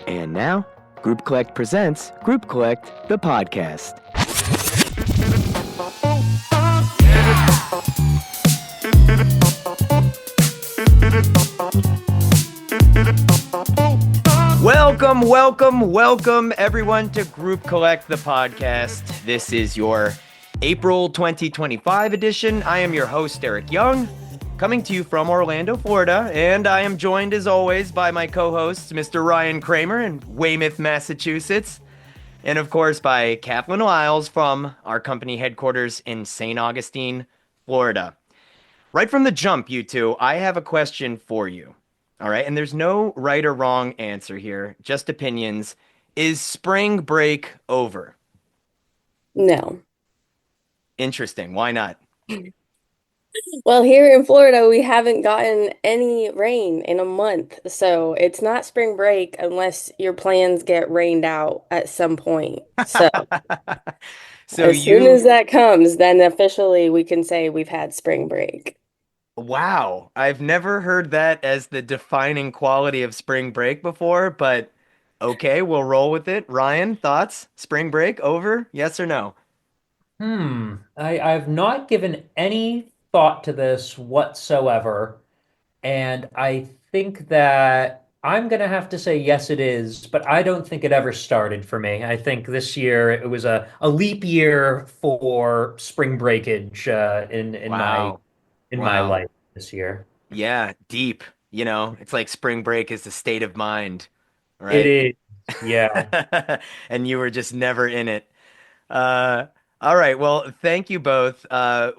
And now, GroupCollect presents GroupCollect The Podcast. Welcome everyone to GroupCollect The Podcast. This is your April 2025 edition. I am your host, Eric Young, coming to you from Orlando, Florida, and I am joined as always by my co-hosts, Mr. Ryan Kramer in Weymouth, Massachusetts, and of course by Kathleen Lyles from our company headquarters in St. Augustine, Florida. Right from the jump, you two, I have a question for you. All right, and there's no right or wrong answer here, just opinions. Is spring break over? No. Interesting. Why not? Well, here in Florida, we haven't gotten any rain in a month. So it's not spring break unless your plans get rained out at some point. So So as soon you, as that comes, then officially we can say we've had spring break. wow, I've never heard that as the defining quality of spring break before, but okay, we'll roll with it. Ryan, thoughts? Spring break over? Yes or no? I've not given any thought to this whatsoever, and I think that I'm gonna have to say yes, it is, but I don't think it ever started for me. I think this year it was a leap year for spring breakage Wow. in my Wow. life this year. Yeah, deep. It's like spring break is the state of mind, It right? is, yeah. And you were just never in it. Uh, all right. Well, thank you both.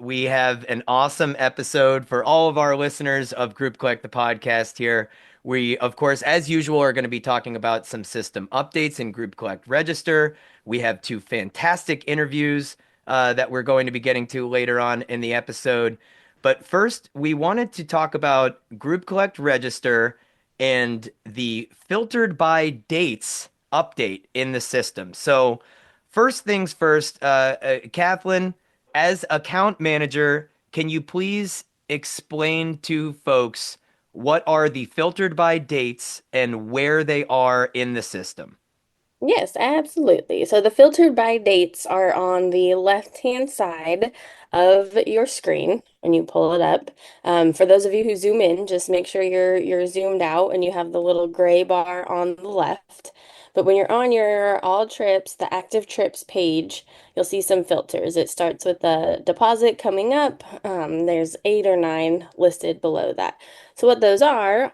We have an awesome episode for all of our listeners of Group Collect the Podcast here. We, of course, as usual, are going to be talking about some system updates in Group Collect Register. We have two fantastic interviews that we're going to be getting to later on in the episode. But first, we wanted to talk about Group Collect Register and the filtered by dates update in the system. So, first things first, Kathleen, as account manager, can you please explain to folks what are the filtered by dates and where they are in the system? Yes, absolutely. So the filtered by dates are on the left-hand side of your screen when you pull it up. For those of you who zoom in, just make sure you're zoomed out and you have the little gray bar on the left. But when you're on your all trips, the active trips page, you'll see some filters. It starts with the deposit coming up. There's 8 or 9 listed below that. So what those are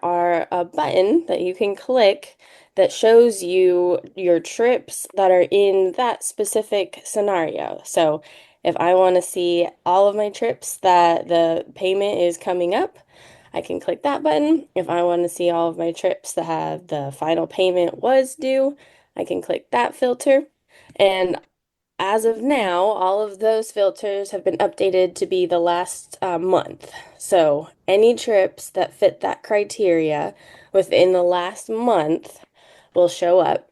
a button that you can click that shows you your trips that are in that specific scenario. So if I want to see all of my trips that the payment is coming up, I can click that button. If I want to see all of my trips that have the final payment was due, I can click that filter. And as of now, all of those filters have been updated to be the last month. So any trips that fit that criteria within the last month will show up,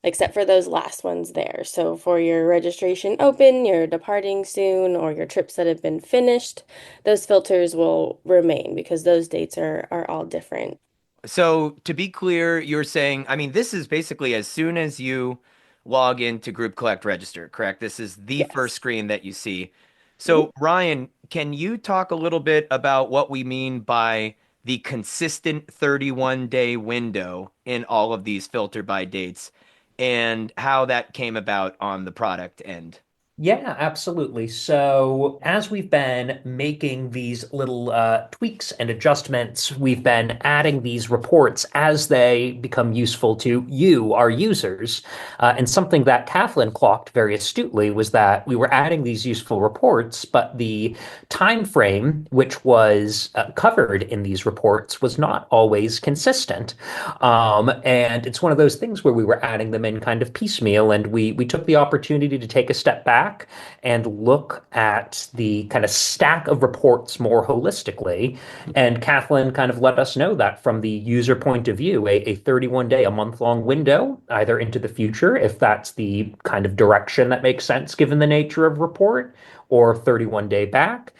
except for those last ones there. So for your registration open, your departing soon, or your trips that have been finished, those filters will remain because those dates are all different. So to be clear, you're saying, I mean, this is basically as soon as you log into Group Collect Register, correct? This is the first Yes. screen that you see. Mhm. So Ryan, can you talk a little bit about what we mean by the consistent 31-day window in all of these filter by dates and how that came about on the product end? Yeah, absolutely. So, as we've been making these little tweaks and adjustments, we've been adding these reports as they become useful to you, our users. And something that Kathleen clocked very astutely was that we were adding these useful reports, but the time frame which was covered in these reports was not always consistent. And it's one of those things where we were adding them in kind of piecemeal, and we took the opportunity to take a step back back and look at the kind of stack of reports more holistically. And Kathleen kind of let us know that from the user point of view, a 31 day, a month-long window, either into the future, if that's the kind of direction that makes sense given the nature of report, or 31 day back,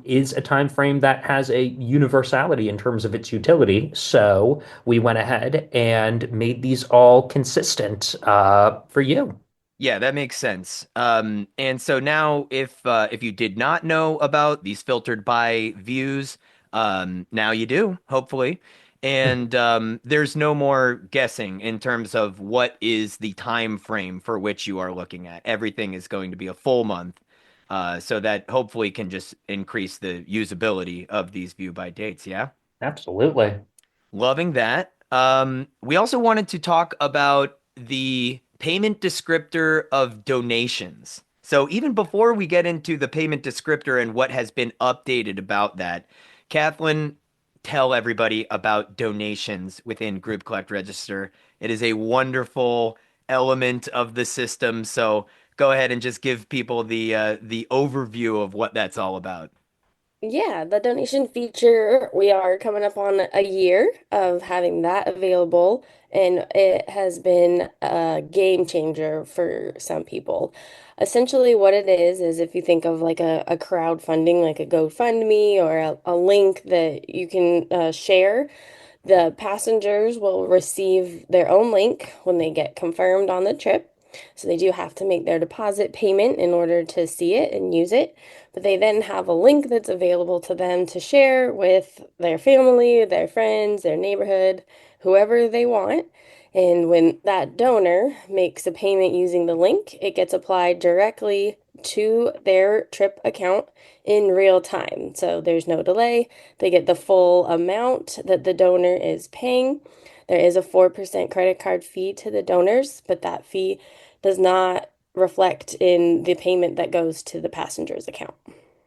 is a time frame that has a universality in terms of its utility. So we went ahead and made these all consistent for you. Yeah, that makes sense. And so now, if you did not know about these filtered by views, now you do, hopefully. And there's no more guessing in terms of what is the time frame for which you are looking at. Everything is going to be a full month, so that hopefully can just increase the usability of these view by dates. Yeah. Absolutely. Loving that. We also wanted to talk about the payment descriptor of donations. So even before we get into the payment descriptor and what has been updated about that, Kathleen, tell everybody about donations within GroupCollect Register. It is a wonderful element of the system. So go ahead and just give people the overview of what that's all about. Yeah, the donation feature, we are coming up on a year of having that available, and it has been a game changer for some people. Essentially, what it is if you think of like a crowdfunding, like a GoFundMe or a link that you can share, the passengers will receive their own link when they get confirmed on the trip. So they do have to make their deposit payment in order to see it and use it. But they then have a link that's available to them to share with their family, their friends, their neighborhood, whoever they want. And when that donor makes a payment using the link, it gets applied directly to their trip account in real time. So there's no delay. They get the full amount that the donor is paying. There is a 4% credit card fee to the donors, but that fee does not reflect in the payment that goes to the passenger's account.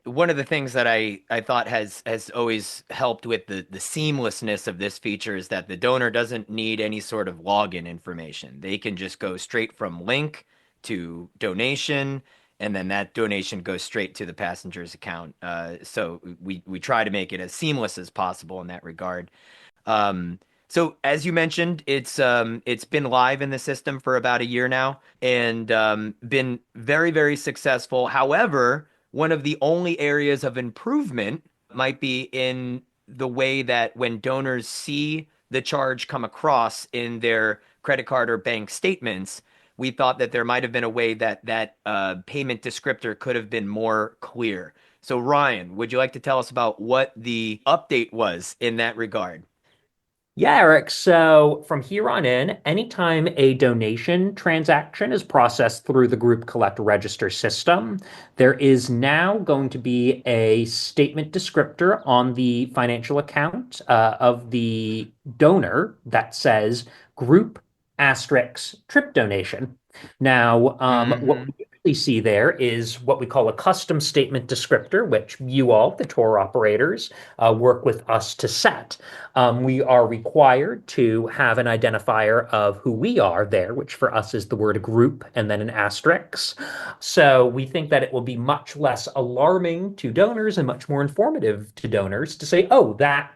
One of the things that I thought has always helped with the seamlessness of this feature is that the donor doesn't need any sort of login information. They can just go straight from link to donation, and then that donation goes straight to the passenger's account. So we try to make it as seamless as possible in that regard. So as you mentioned, it's been live in the system for about a year now and been very, very successful. However, one of the only areas of improvement might be in the way that when donors see the charge come across in their credit card or bank statements, we thought that there might have been a way that payment descriptor could have been more clear. So Ryan, would you like to tell us about what the update was in that regard? Yeah, Eric. So from here on in, anytime a donation transaction is processed through the GroupCollect register system, there is now going to be a statement descriptor on the financial account of the donor that says group asterisk trip donation. Now, what Hmm. we usually see there is what we call a custom statement descriptor, which you all, the tour operators, work with us to set. We are required to have an identifier of who we are there, which for us is the word group and then an asterisk. So we think that it will be much less alarming to donors and much more informative to donors to say, oh, that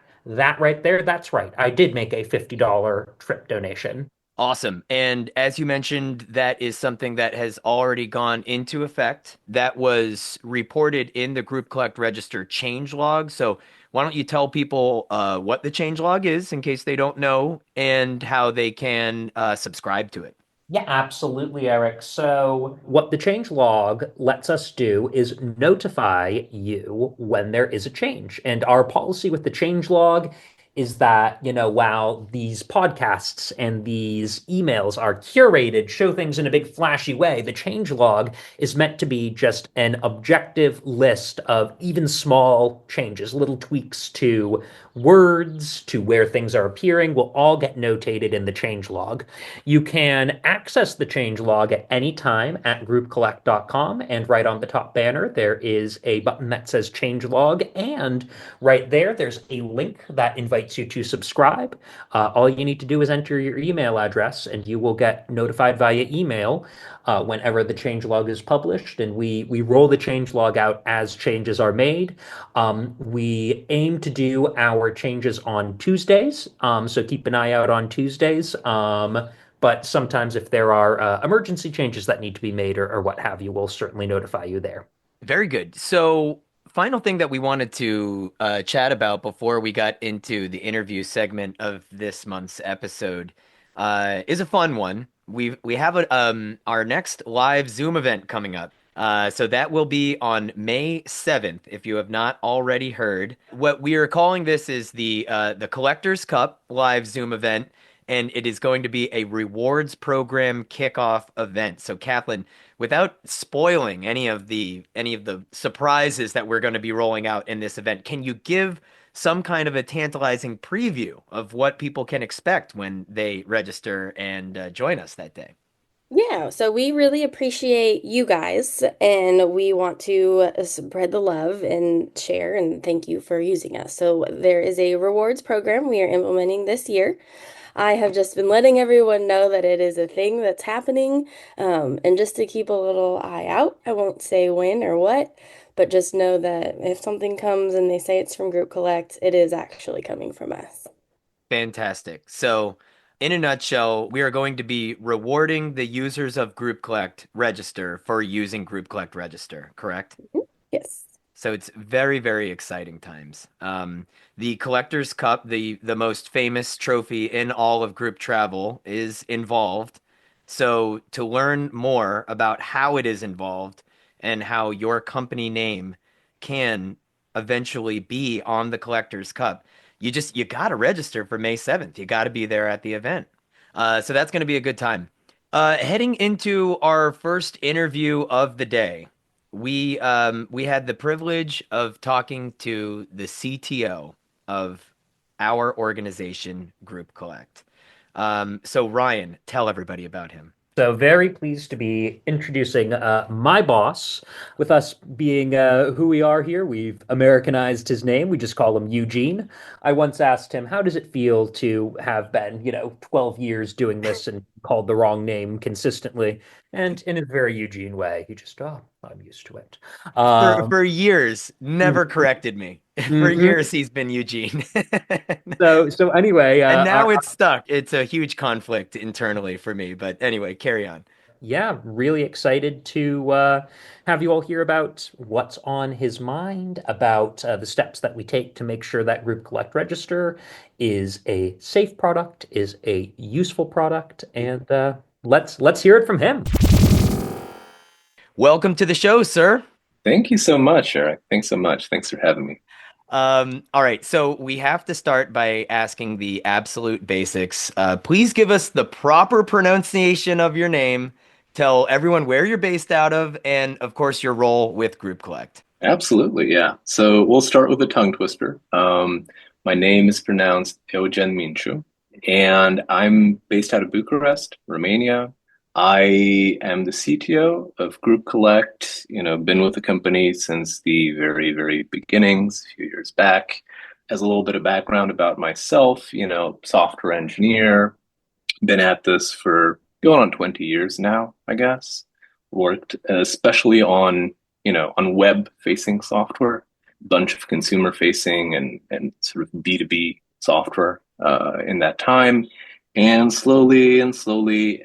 right there, that's right. I did make a $50 trip donation. Awesome. And as you mentioned, that is something that has already gone into effect. That was reported in the GroupCollect register change log. So why don't you tell people what the change log is in case they don't know and how they can subscribe to it? Yeah, absolutely, Eric. So, what the change log lets us do is notify you when there is a change. And our policy with the change log is that, while these podcasts and these emails are curated, show things in a big flashy way, the change log is meant to be just an objective list of even small changes, little tweaks to words, to where things are appearing, will all get notated in the change log. You can access the change log at any time at groupcollect.com, and right on the top banner, there is a button that says change log, and right there, there's a link that invites invites you to subscribe. All you need to do is enter your email address, and you will get notified via email whenever the changelog is published. And we roll the changelog out as changes are made. We aim to do our changes on Tuesdays, so keep an eye out on Tuesdays. But sometimes if there are emergency changes that need to be made or what have you, we'll certainly notify you there. Very good. So, final thing that we wanted to chat about before we got into the interview segment of this month's episode is a fun one. We have our next live Zoom event coming up. So that will be on May 7th, if you have not already heard. What we are calling this is the Collectors Cup live Zoom event, and it is going to be a rewards program kickoff event. So, Kathleen, without spoiling any of the surprises that we're going to be rolling out in this event, can you give some kind of a tantalizing preview of what people can expect when they register and join us that day? Yeah, so we really appreciate you guys, and we want to spread the love and share and thank you for using us. So there is a rewards program we are implementing this year. I have just been letting everyone know that it is a thing that's happening, and just to keep a little eye out. I won't say when or what, but just know that if something comes and they say it's from Group Collect, it is actually coming from us. Fantastic. So, in a nutshell, we are going to be rewarding the users of GroupCollect Register for using GroupCollect Register, correct? Mhm. Yes. So it's very, very exciting times. The Collector's Cup, the most famous trophy in all of group travel, is involved. So to learn more about how it is involved and how your company name can eventually be on the Collector's Cup, you got to register for May 7th. You got to be there at the event. So that's going to be a good time. Heading into our first interview of the day. We had the privilege of talking to the CTO of our organization, GroupCollect. So Ryan, tell everybody about him. So very pleased to be introducing my boss. With us being who we are here, we've Americanized his name. We just call him Eugene. I once asked him, how does it feel to have been, 12 years doing this and called the wrong name consistently? And in a very Eugene way, he just, oh, I'm used to it. For Um, for years, never corrected me. For mhm. years, he's been Eugene. So anyway, And now it's stuck. It's a huge conflict internally for me. But anyway, carry on. yeah, really excited to have you all hear about what's on his mind, about the steps that we take to make sure that Group Collect Register is a safe product, is a useful product, and let's hear it from him. Welcome to the show, sir. Thank you so much, Eric. Thanks so much. Thanks for having me. All right, so we have to start by asking the absolute basics. Please give us the proper pronunciation of your name. Tell everyone where you're based out of, and of course, your role with Group Collect. Absolutely, yeah. So we'll start with a tongue twister. My name is pronounced Eugen Miciu, and I'm based out of Bucharest, Romania. I am the CTO of Group Collect, been with the company since the very, very beginnings, a few years back. As a little bit of background about myself, software engineer, been at this for going on 20 years now, I guess. Worked especially on web facing software, bunch of consumer facing and sort of B2B software in that time. And slowly,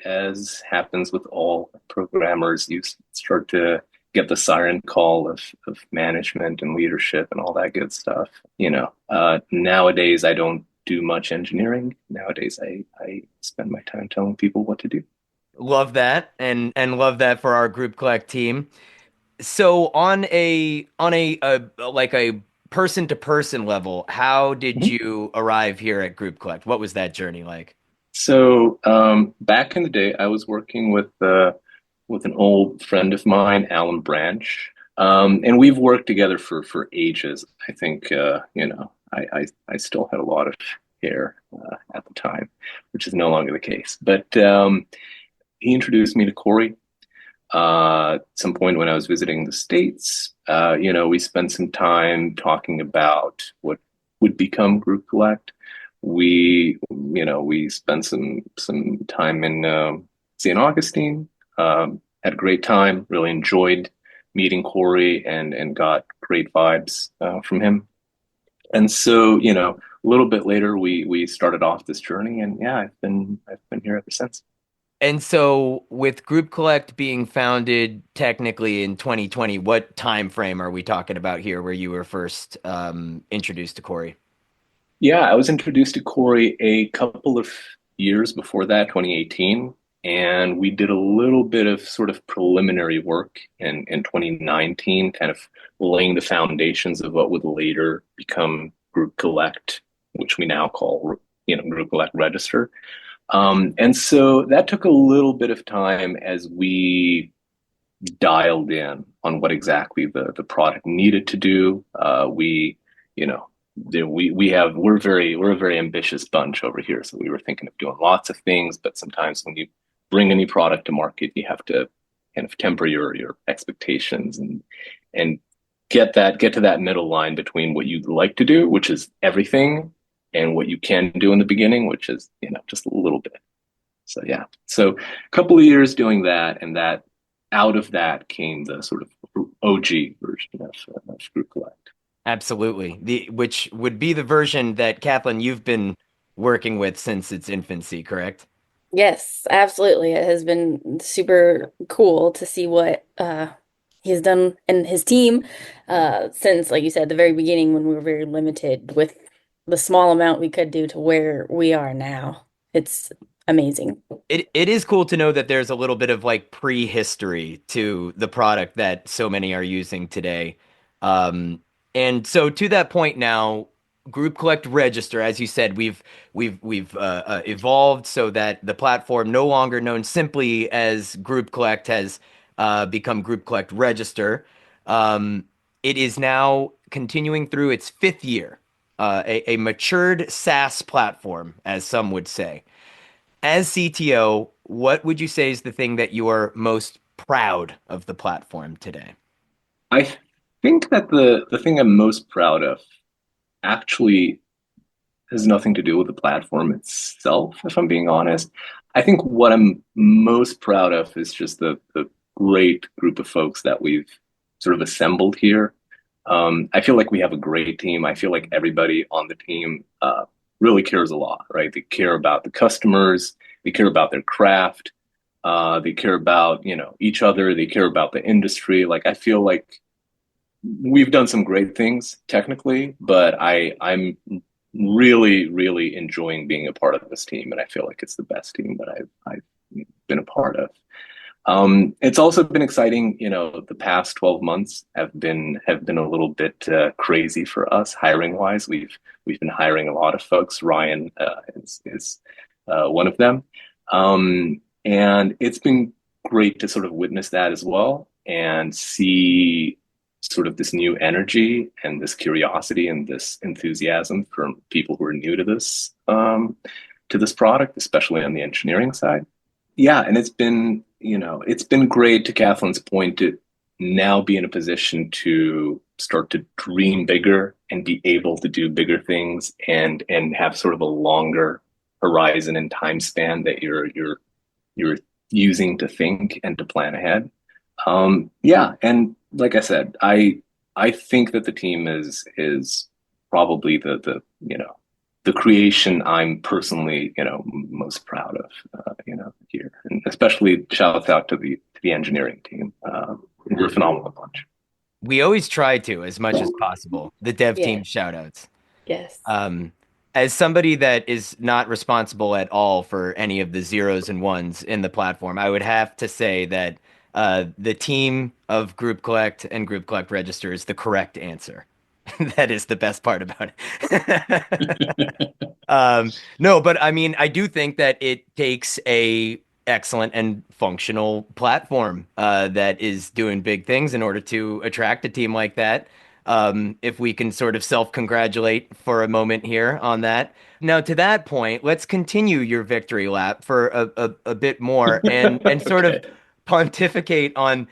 as happens with all programmers, you start to get the siren call of management and leadership and all that good stuff. Nowadays I don't do much engineering. Nowadays I spend my time telling people what to do. Love that, and love that for our Group Collect team. So on a like a person to person level, how did Mhm. you arrive here at Group Collect? What was that journey like? So back in the day, I was working with an old friend of mine, Alan Branch, and we've worked together for ages. I think I still had a lot of hair at the time, which is no longer the case. But he introduced me to Corey. At some point when I was visiting the States, we spent some time talking about what would become Group Collect. we spent some time in St. Augustine. Had a great time. Really enjoyed meeting Corey and got great vibes from him. And so, a little bit later, we started off this journey, and yeah, I've been here ever since. And so with GroupCollect being founded technically in 2020, what time frame are we talking about here where you were first introduced to Corey? Yeah, I was introduced to Corey a couple of years before that, 2018, and we did a little bit of sort of preliminary work in 2019, kind of laying the foundations of what would later become GroupCollect, which we now call, GroupCollect Register. And so that took a little bit of time as we dialed in on what exactly the product needed to do. You know, we're a very ambitious bunch over here. So we were thinking of doing lots of things, but sometimes when you bring a new product to market, you have to kind of temper your expectations and get to that middle line between what you'd like to do, which is everything, and what you can do in the beginning, which is, just a little bit. So yeah. So a couple of years doing that, and that out of that came the sort of OG version of GroupCollect. Absolutely. Which would be the version that Kathleen you've been working with since its infancy, correct? Yes, absolutely. It has been super cool to see what he's done and his team since, like you said, the very beginning when we were very limited with the small amount we could do to where we are now. It's amazing. It is cool to know that there's a little bit of like prehistory to the product that so many are using today. Um, and so to that point now, GroupCollect Register, as you said, we've evolved so that the platform no longer known simply as GroupCollect has become GroupCollect Register. It is now continuing through its fifth year, a matured SaaS platform, as some would say. As CTO, what would you say is the thing that you are most proud of the platform today? I think that the thing I'm most proud of actually has nothing to do with the platform itself, if I'm being honest. I think what I'm most proud of is just the great group of folks that we've sort of assembled here. I feel like we have a great team. I feel like everybody on the team really cares a lot, right? They care about the customers, they care about their craft, they care about, each other, they care about the industry. Like I feel like we've done some great things technically, but I'm really, really enjoying being a part of this team, and I feel like it's the best team that I've been a part of. It's also been exciting, the past 12 months have been a little bit crazy for us hiring wise. We've been hiring a lot of folks. Ryan is one of them. And it's been great to sort of witness that as well and see sort of this new energy and this curiosity and this enthusiasm from people who are new to this product, especially on the engineering side. Yeah, and it's been great, to Kathleen's point, to now be in a position to start to dream bigger and be able to do bigger things and have sort of a longer horizon and time span that you're using to think and to plan ahead. Yeah, and like I said, I think that the team is probably the creation I'm personally, most proud of, here. And especially shout out to the engineering team. We're a phenomenal bunch. We always try to, as much as possible, the dev Yeah. team shout outs. Yes. As somebody that is not responsible at all for any of the zeros and ones in the platform, I would have to say that the team of GroupCollect and GroupCollect Register is the correct answer. That is the best part about it. No, but I mean, I do think that it takes a excellent and functional platform that is doing big things in order to attract a team like that. If we can sort of self-congratulate for a moment here on that. Now, to that point, let's continue your victory lap for a bit more and sort of Okay. pontificate on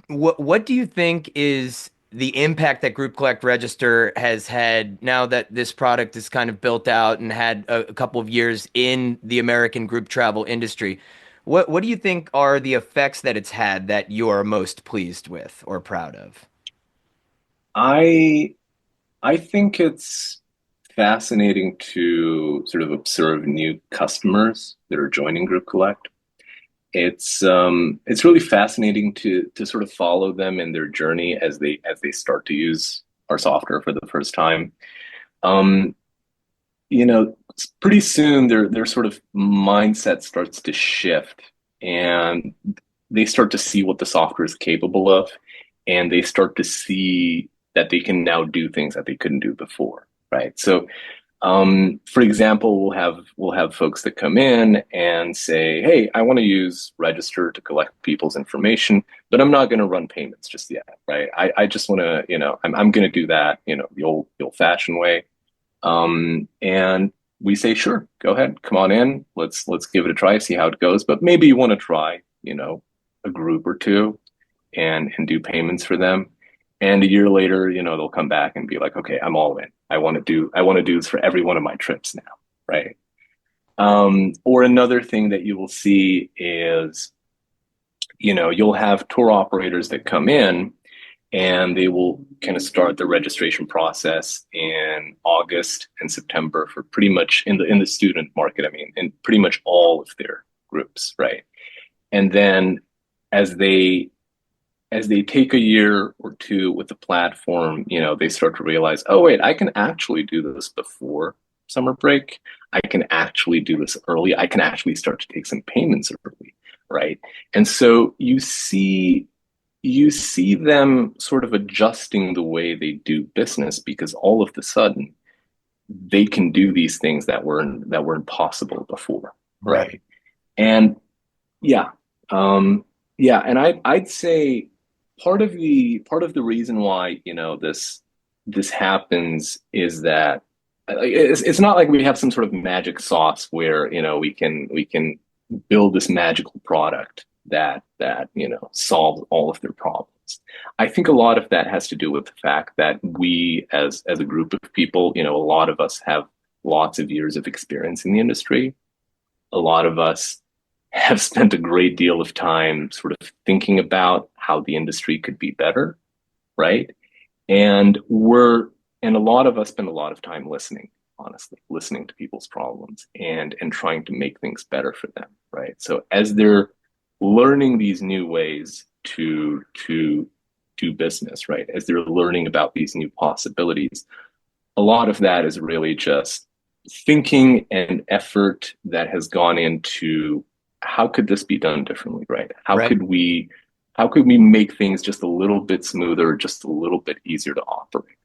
what do you think is the impact that GroupCollect Register has had now that this product is kind of built out and had a couple of years in the American group travel industry. What do you think are the effects that it's had that you're most pleased with or proud of? I I think it's fascinating to sort of observe new customers that are joining Group Collect. It's really fascinating to sort of follow them in their journey as they start to use our software for the first time. Um, Pretty soon their sort of mindset starts to shift, and they start to see what the software is capable of, and they start to see that they can now do things that they couldn't do before, right? So for example, we'll have folks that come in and say, "Hey, I want to use Register to collect people's information, but I'm not going to run payments just yet, right? I just want to, I'm going to do that, the old-fashioned way." And we say, "Sure, go ahead, come on in. Let's give it a try, see how it goes. But maybe you want to try, a group or two and do payments for them." And a year later, they'll come back and be like, "Okay, I'm all in. I want to do this for every one of my trips now." Right. Or another thing that you will see is, you'll have tour operators that come in and they will kind of start the registration process in August and September for pretty much in the student market. I mean, in pretty much all of their groups, right? And then as they as they take a year or two with the platform, they start to realize, oh, wait, I can actually do this before summer break. I can actually do this early. I can actually start to take some payments early, right? And so you see them sort of adjusting the way they do business because all of a sudden they can do these things that weren't possible before, Right. right? And yeah, yeah, and I'd say part of the reason why this happens is that it's not like we have some sort of magic sauce where we can build this magical product that solves all of their problems. I think a lot of that has to do with the fact that we as a group of people, a lot of us have lots of years of experience in the industry. A lot of us have spent a great deal of time sort of thinking about how the industry could be better, right? And a lot of us spend a lot of time listening, honestly, listening to people's problems and trying to make things better for them, right? So as they're learning these new ways to do business, right? As they're learning about these new possibilities, a lot of that is really just thinking and effort that has gone into how could this be done differently, right? Right. How could we make things just a little bit smoother, just a little bit easier to operate?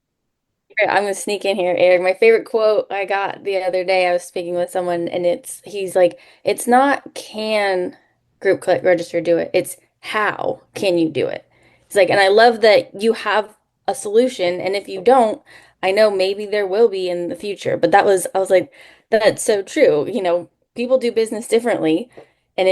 I'm gonna sneak in here, Eric. My favorite quote I got the other day, I was speaking with someone, and he's like, it's not can group collect register do it, it's how can you do it? It's like, and I love that you have a solution, and if you don't, I know maybe there will be in the future. But I was like, that's so true. People do business differently, and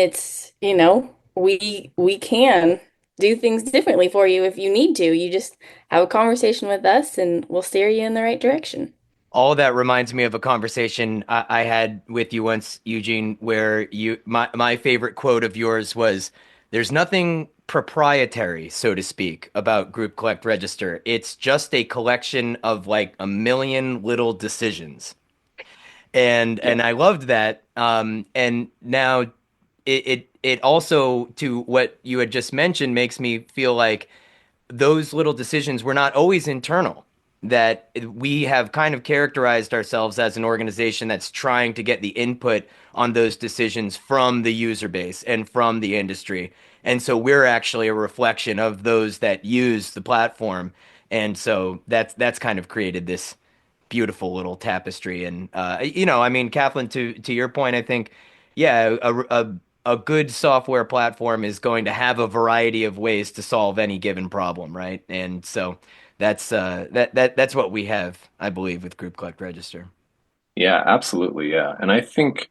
we can do things differently for you if you need to. You just have a conversation with us and we'll steer you in the right direction. All that reminds me of a conversation I had with you once, Eugene, where my favorite quote of yours was, "There's nothing proprietary, so to speak, about GroupCollect Register. It's just a collection of like a million little decisions." Yeah. And I loved that. And now it also, to what you had just mentioned, makes me feel like those little decisions were not always internal, that we have kind of characterized ourselves as an organization that's trying to get the input on those decisions from the user base and from the industry. And so we're actually a reflection of those that use the platform. And so that's kind of created this beautiful little tapestry. And I mean, Kathleen, to your point, I think, yeah, a good software platform is going to have a variety of ways to solve any given problem, right? And so that's what we have, I believe, with GroupCollect Register. Yeah, absolutely. Yeah. And I think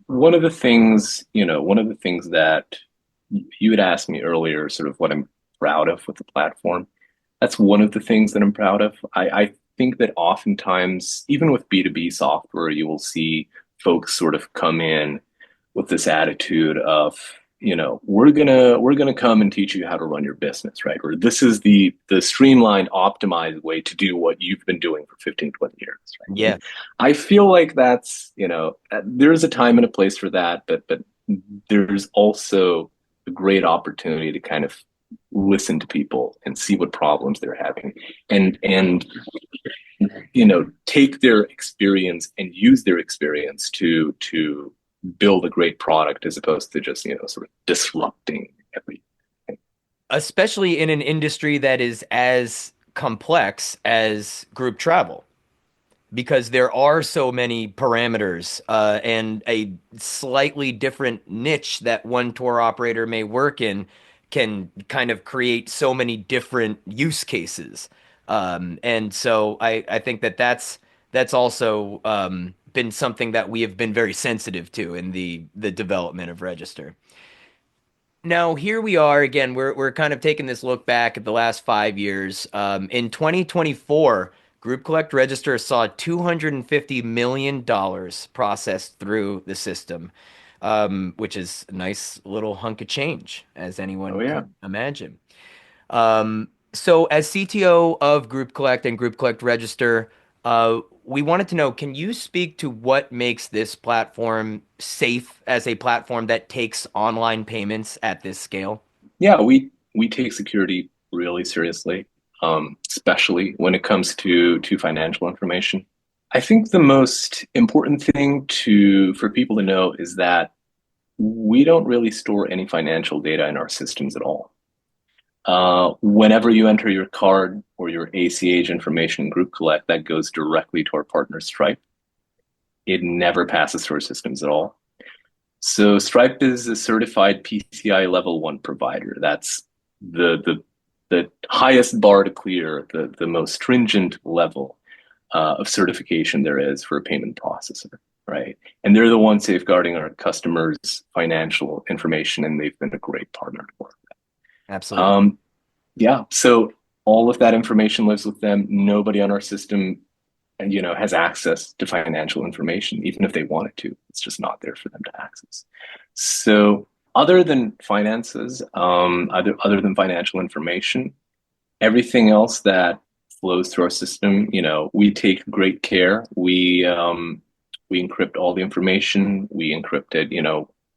one of the things that you had asked me earlier, sort of what I'm proud of with the platform. That's one of the things that I'm proud of. I think that oftentimes, even with B2B software, you will see folks sort of come in with this attitude of, we're gonna come and teach you how to run your business, right? Or this is the streamlined, optimized way to do what you've been doing for 15, 20 years, right? Yeah. And I feel like that's, there's a time and a place for that, but there's also a great opportunity to kind of listen to people and see what problems they're having and take their experience and use their experience to build a great product as opposed to just sort of disrupting everything. Especially in an industry that is as complex as group travel, because there are so many parameters and a slightly different niche that one tour operator may work in can kind of create so many different use cases. And so I think that that's also been something that we have been very sensitive to in the development of Register. Now, here we are again. We're kind of taking this look back at the last 5 years. In 2024, GroupCollect Register saw $250 million processed through the system, which is a nice little hunk of change, as Oh anyone yeah. can imagine. So, as CTO of GroupCollect and GroupCollect Register, we wanted to know, can you speak to what makes this platform safe as a platform that takes online payments at this scale? Yeah, we take security really seriously, especially when it comes to financial information. I think the most important thing to for people to know is that we don't really store any financial data in our systems at all. Whenever you enter your card or your ACH information in GroupCollect, that goes directly to our partner Stripe. It never passes through our systems at all. So Stripe is a certified PCI level 1 provider. That's the highest bar to clear, the most stringent level of certification there is for a payment processor, right? And they're the ones safeguarding our customers' financial information, and they've been a great partner to work with. Absolutely. Yeah, so all of that information lives with them. Nobody on our system, has access to financial information, even if they wanted to. It's just not there for them to access. So, other than finances, other than financial information, everything else that flows through our system, we take great care. We encrypt all the information. We encrypt it,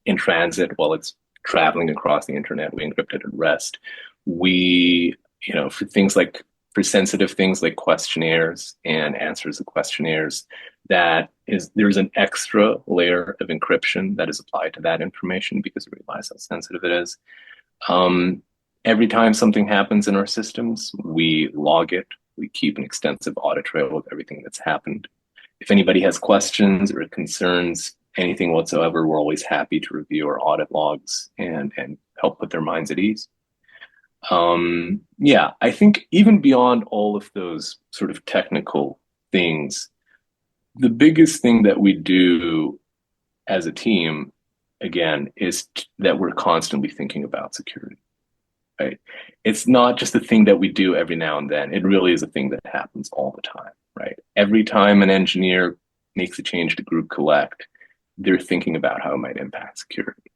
in transit while it's traveling across the internet. We encrypt it at rest. We, for sensitive things like questionnaires and answers to questionnaires, there's an extra layer of encryption that is applied to that information because we realize how sensitive it is. Every time something happens in our systems, we log it. We keep an extensive audit trail of everything that's happened. If anybody has questions or concerns, anything whatsoever, we're always happy to review our audit logs and help put their minds at ease. Yeah, I think even beyond all of those sort of technical things, the biggest thing that we do as a team, again, is that we're constantly thinking about security, right? It's not just a thing that we do every now and then. It really is a thing that happens all the time, right? Every time an engineer makes a change to GroupCollect, they're thinking about how it might impact security.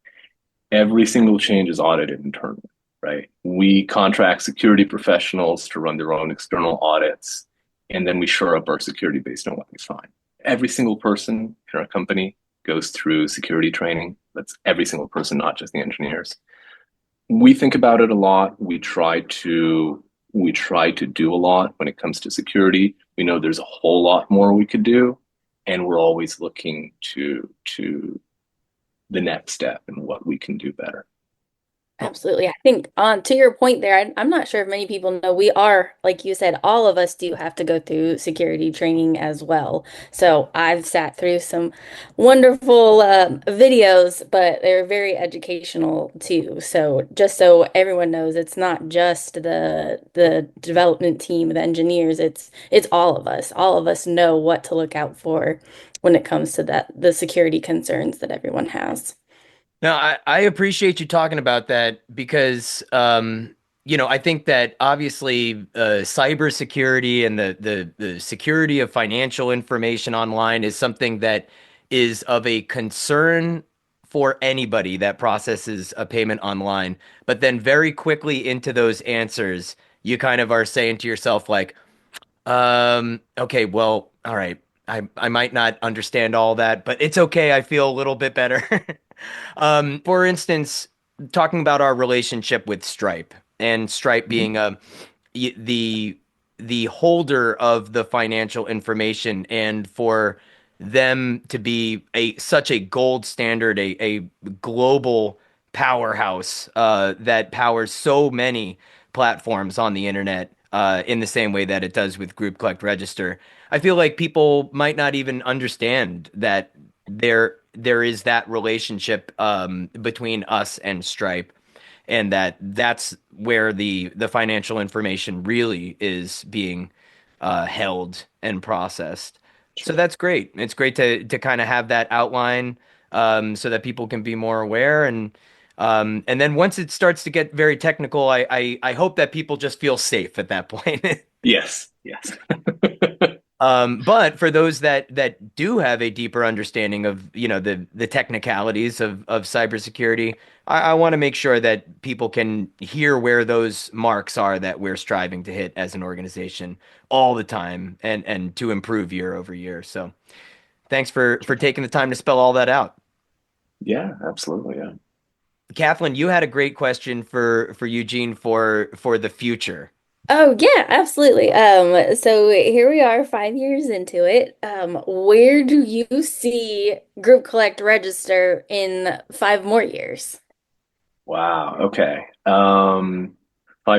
Every single change is audited internally, right? We contract security professionals to run their own external audits, and then we shore up our security based on what we find. Every single person in our company goes through security training. That's every single person, not just the engineers. We think about it a lot. We try to do a lot when it comes to security. We know there's a whole lot more we could do, and we're always looking to the next step and what we can do better. Absolutely. I think on to your point there, I'm not sure if many people know we are, like you said, all of us do have to go through security training as well. So I've sat through some wonderful videos, but they're very educational too. So just so everyone knows, it's not just the development team, the engineers, it's all of us. All of us know what to look out for when it comes to the security concerns that everyone has. No, I appreciate you talking about that because, I think that obviously cybersecurity and the security of financial information online is something that is of a concern for anybody that processes a payment online. But then very quickly into those answers, you kind of are saying to yourself like, okay, well, all right. I might not understand all that, but it's okay. I feel a little bit better. For instance, talking about our relationship with Stripe and Stripe Mhm. being the the holder of the financial information, and for them to be a such a gold standard, a global powerhouse that powers so many platforms on the internet in the same way that it does with GroupCollect Register. I feel like people might not even understand that there is that relationship between us and Stripe, and that's where the financial information really is being held and processed. So Sure. that's great. It's great to kind of have that outline so that people can be more aware, and then once it starts to get very technical, I hope that people just feel safe at that point. Yes, yes. But for those that do have a deeper understanding of, the technicalities of cybersecurity, I want to make sure that people can hear where those marks are that we're striving to hit as an organization all the time, and to improve year over year. So thanks for taking the time to spell all that out. Yeah, absolutely. Yeah. Kathleen, you had a great question for Eugene for the future. Oh yeah, absolutely. So here we are, 5 years into it. Where do you see Group Collect Register in 5 more years? Wow. Okay. 5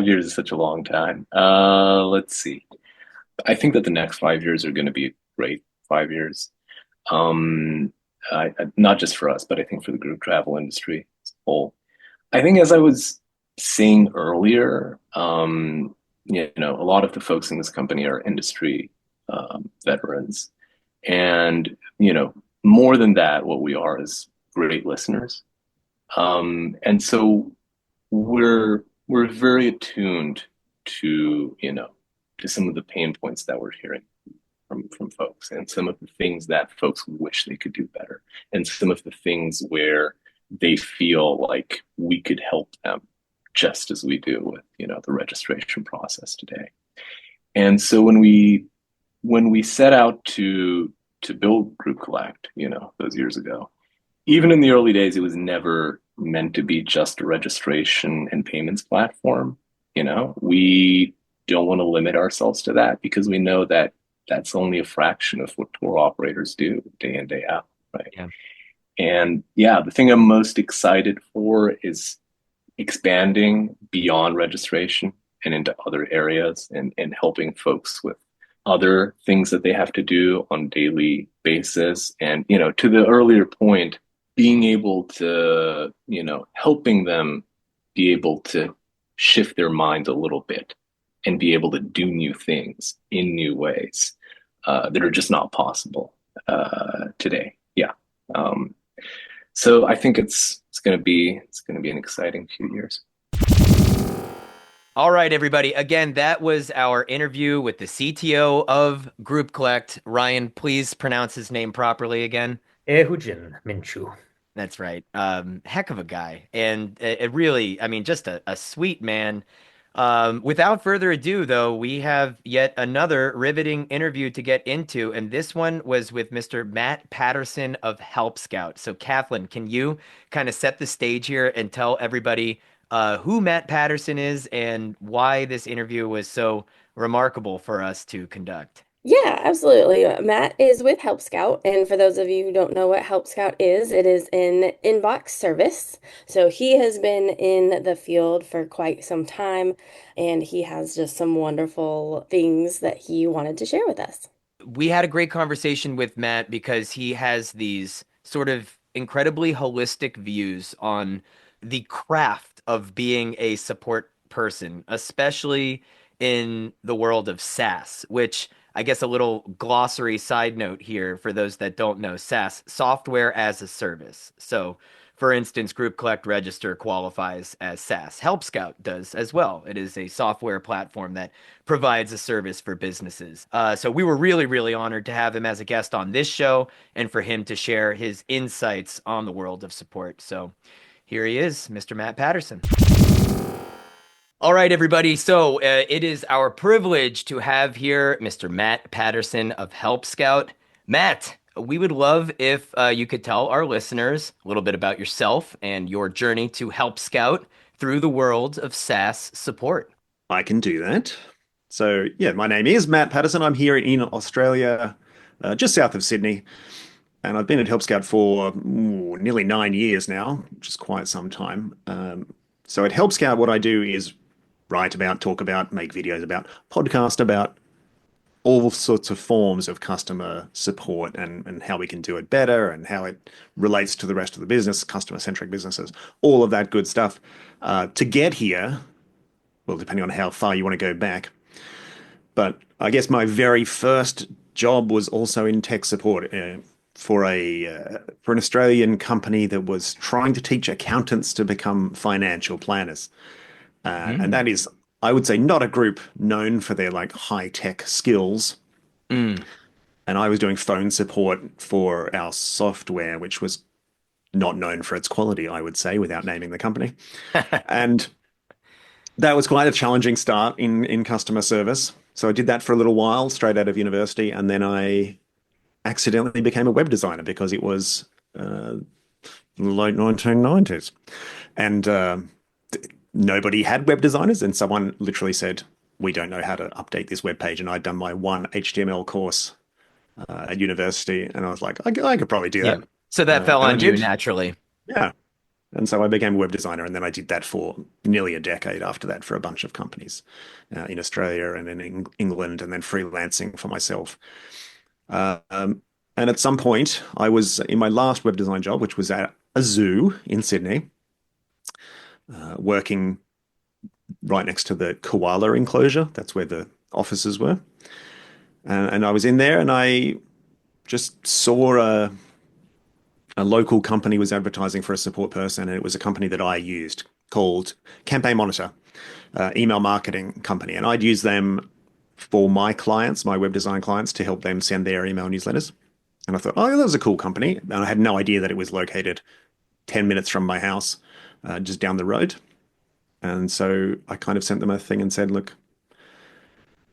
years is such a long time. Let's see. I think that the next 5 years are going to be great 5 years. Um, Not just for us, but I think for the group travel industry as a whole. I think as I was saying earlier, a lot of the folks in this company are industry veterans. And, more than that, what we are is great listeners. And so we're very attuned to, to some of the pain points that we're hearing from folks, and some of the things that folks wish they could do better, and some of the things where they feel like we could help them just as we do with, the registration process today. And so when we set out to build GroupCollect, those years ago, even in the early days, it was never meant to be just a registration and payments platform. We don't want to limit ourselves to that, because we know that that's only a fraction of what tour operators do day in, day out, right? Yeah. And yeah, the thing I'm most excited for is expanding beyond registration and into other areas, and helping folks with other things that they have to do on a daily basis. And, to the earlier point, being able to, helping them be able to shift their minds a little bit and be able to do new things in new ways that are just not possible today. Yeah. Um, so I think it's going to be an exciting few years. All right, everybody. Again, that was our interview with the CTO of GroupCollect. Ryan, please pronounce his name properly again. Eugen Miciu. That's right. Heck of a guy. And it really, I mean, just a sweet man. Without further ado, though, we have yet another riveting interview to get into, and this one was with Mr. Matt Patterson of Help Scout. So, Kathleen, can you kind of set the stage here and tell everybody who Matt Patterson is and why this interview was so remarkable for us to conduct? Yeah, absolutely. Matt is with Help Scout, and for those of you who don't know what Help Scout is, it is an inbox service. So he has been in the field for quite some time, and he has just some wonderful things that he wanted to share with us. We had a great conversation with Matt because he has these sort of incredibly holistic views on the craft of being a support person, especially in the world of SaaS, which I guess a little glossary side note here for those that don't know SaaS, software as a service. So For instance, GroupCollect Register qualifies as SaaS. Help Scout does as well. It is a software platform that provides a service for businesses. So we were really, really honored to have him as a guest on this show and for him to share his insights on the world of support. So here he is, Mr. Matt Patterson. All right, everybody. So it is our privilege to have here Mr. Matt Patterson of Help Scout. Matt, we would love if you could tell our listeners a little bit about yourself and your journey to Help Scout through the world of SaaS support. I can do that. So, yeah, my name is Matt Patterson. I'm here in Australia, just south of Sydney. And I've been at Help Scout for nearly 9 years now, which is quite some time. So at Help Scout, what I do is write about, talk about, make videos about, podcast about all sorts of forms of customer support and how we can do it better and how it relates to the rest of the business, customer-centric businesses, all of that good stuff. To get here, well, depending on how far you want to go back, but I guess my very first job was also in tech support for an Australian company that was trying to teach accountants to become financial planners. And that is, I would say, not a group known for their like high-tech skills. Mm. And I was doing phone support for our software, which was not known for its quality, I would say, without naming the company. And that was quite a challenging start in customer service. So I did that for a little while, straight out of university, and then I accidentally became a web designer because it was the late 1990s. And nobody had web designers, and someone literally said, we don't know how to update this web page. And I'd done my one HTML course at university, and I was like, I could probably do that. So that fell and I on you did. naturally. Yeah. And so I became a web designer, and then I did that for nearly a decade after that for a bunch of companies in Australia and in England, and then freelancing for myself. And at some point, I was in my last web design job, which was at a zoo in Sydney, working right next to the koala enclosure. That's where the offices were. And I was in there, and I just saw a local company was advertising for a support person, and it was a company that I used called Campaign Monitor, email marketing company. And I'd use them for my clients, my web design clients, to help them send their email newsletters. And I thought, oh, that was a cool company. And I had no idea that it was located 10 minutes from my house, just down the road. And so I kind of sent them a thing and said, look,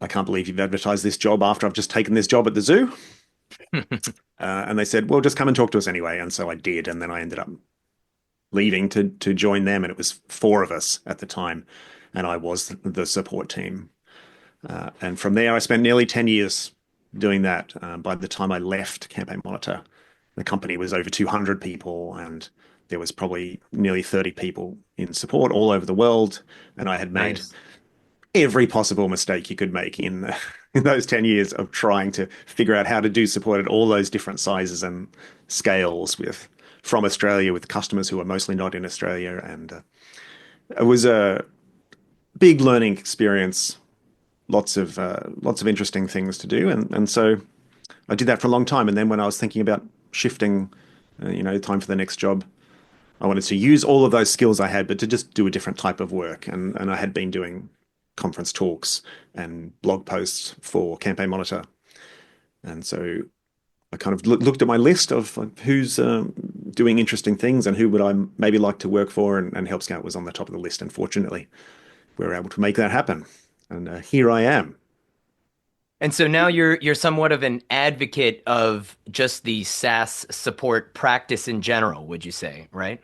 I can't believe you've advertised this job after I've just taken this job at the zoo. And they said, well, just come and talk to us anyway. And so I did. And then I ended up leaving to join them. And it was 4 of us at the time. And I was the support team. And from there, I spent nearly 10 years doing that. By the time I left Campaign Monitor, the company was over 200 people, and there was probably nearly 30 people in support all over the world. And I had made every possible mistake you could make in those 10 years of trying to figure out how to do support at all those different sizes and scales from Australia with customers who are mostly not in Australia. And it was a big learning experience. Lots of interesting things to do, and so I did that for a long time. And then when I was thinking about shifting, time for the next job, I wanted to use all of those skills I had, but to just do a different type of work. And I had been doing conference talks and blog posts for Campaign Monitor, and so I kind of looked at my list of who's doing interesting things and who would I maybe like to work for, and Help Scout was on the top of the list. And fortunately, we were able to make that happen. And here I am. And so now you're somewhat of an advocate of just the SaaS support practice in general, would you say, right?